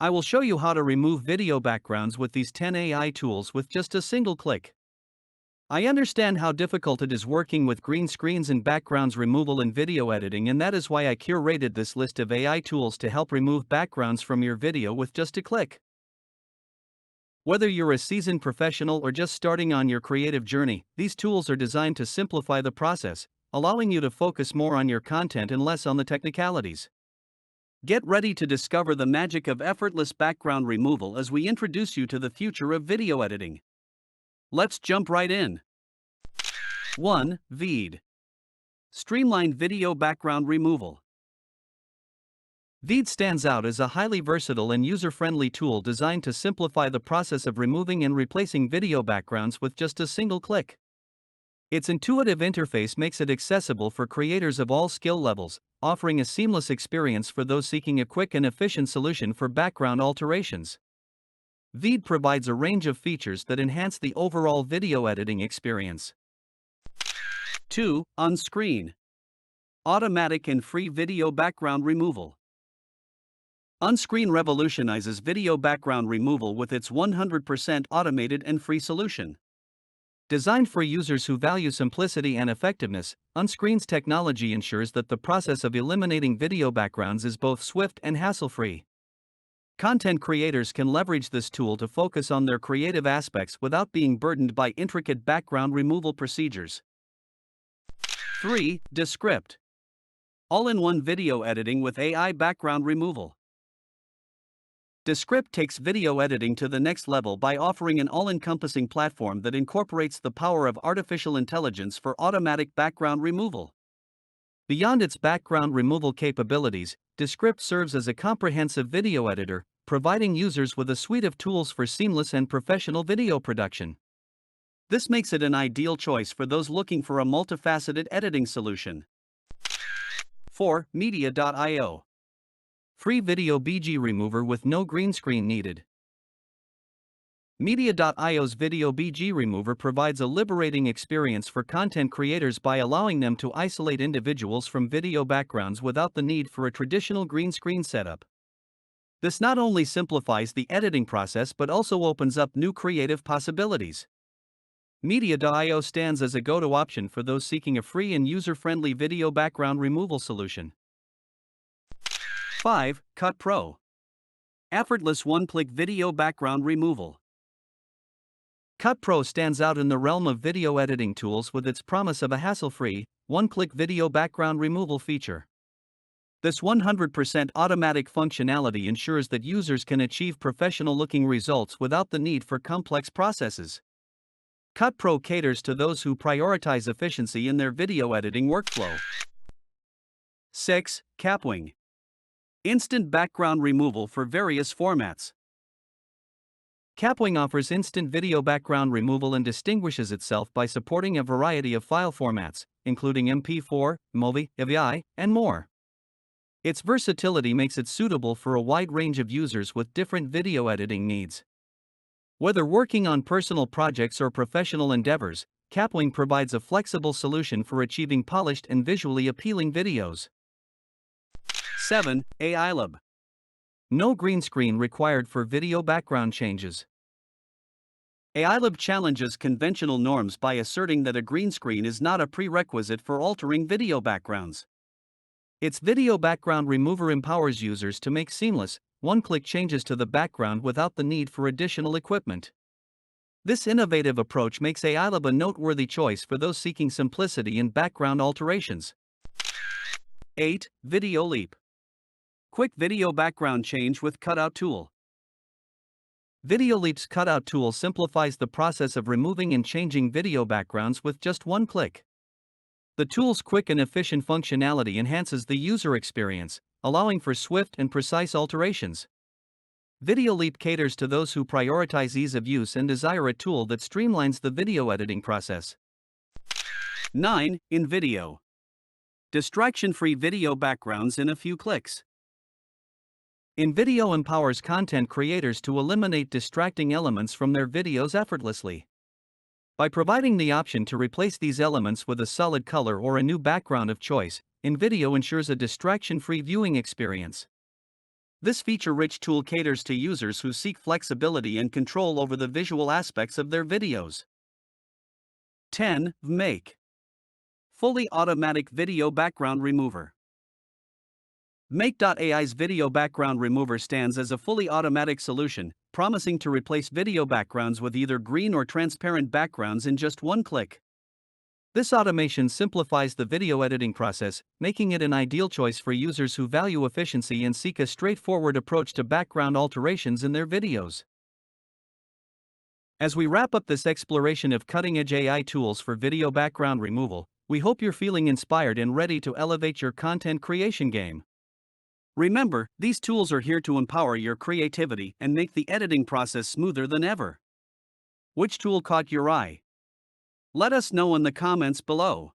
I will show you how to remove video backgrounds with these 10 AI tools with just a single click. I understand how difficult it is working with green screens and backgrounds removal in video editing, and that is why I curated this list of AI tools to help remove backgrounds from your video with just a click. Whether you're a seasoned professional or just starting on your creative journey, these tools are designed to simplify the process, allowing you to focus more on your content and less on the technicalities. Get ready to discover the magic of effortless background removal as we introduce you to the future of video editing. Let's jump right in. 1. Veed. Streamlined video background removal. Veed stands out as a highly versatile and user-friendly tool designed to simplify the process of removing and replacing video backgrounds with just a single click. Its intuitive interface makes it accessible for creators of all skill levels, offering a seamless experience for those seeking a quick and efficient solution for background alterations. Veed provides a range of features that enhance the overall video editing experience. 2. Unscreen. Automatic and free video background removal. Unscreen revolutionizes video background removal with its 100% automated and free solution. Designed for users who value simplicity and effectiveness, Unscreen's technology ensures that the process of eliminating video backgrounds is both swift and hassle-free. Content creators can leverage this tool to focus on their creative aspects without being burdened by intricate background removal procedures. 3. Descript. All-in-one video editing with AI background removal. Descript takes video editing to the next level by offering an all-encompassing platform that incorporates the power of artificial intelligence for automatic background removal. Beyond its background removal capabilities, Descript serves as a comprehensive video editor, providing users with a suite of tools for seamless and professional video production. This makes it an ideal choice for those looking for a multifaceted editing solution. 4. Media.io. Free video BG remover with no green screen needed. Media.io's Video BG Remover provides a liberating experience for content creators by allowing them to isolate individuals from video backgrounds without the need for a traditional green screen setup. This not only simplifies the editing process but also opens up new creative possibilities. Media.io stands as a go-to option for those seeking a free and user-friendly video background removal solution. 5. Cut Pro. Effortless one-click video background removal. Cut Pro stands out in the realm of video editing tools with its promise of a hassle-free, one-click video background removal feature. This 100% automatic functionality ensures that users can achieve professional-looking results without the need for complex processes. Cut Pro caters to those who prioritize efficiency in their video editing workflow. 6. Kapwing. Instant background removal for various formats. Kapwing offers instant video background removal and distinguishes itself by supporting a variety of file formats, including MP4, MOVI, AVI, and more. Its versatility makes it suitable for a wide range of users with different video editing needs. Whether working on personal projects or professional endeavors, Kapwing provides a flexible solution for achieving polished and visually appealing videos. 7. AILab. No green screen required for video background changes. AILab challenges conventional norms by asserting that a green screen is not a prerequisite for altering video backgrounds. Its video background remover empowers users to make seamless, one-click changes to the background without the need for additional equipment. This innovative approach makes AILab a noteworthy choice for those seeking simplicity in background alterations. 8. VideoLeap. Quick video background change with cutout tool. VideoLeap's cutout tool simplifies the process of removing and changing video backgrounds with just one click. The tool's quick and efficient functionality enhances the user experience, allowing for swift and precise alterations. VideoLeap caters to those who prioritize ease of use and desire a tool that streamlines the video editing process. 9. InVideo. Distraction-free video backgrounds in a few clicks. InVideo empowers content creators to eliminate distracting elements from their videos effortlessly. By providing the option to replace these elements with a solid color or a new background of choice, InVideo ensures a distraction-free viewing experience. This feature-rich tool caters to users who seek flexibility and control over the visual aspects of their videos. 10. Make Fully Automatic Video Background Remover. Make.ai's video background remover stands as a fully automatic solution, promising to replace video backgrounds with either green or transparent backgrounds in just one click. This automation simplifies the video editing process, making it an ideal choice for users who value efficiency and seek a straightforward approach to background alterations in their videos. As we wrap up this exploration of cutting-edge AI tools for video background removal, we hope you're feeling inspired and ready to elevate your content creation game. Remember, these tools are here to empower your creativity and make the editing process smoother than ever. Which tool caught your eye? Let us know in the comments below.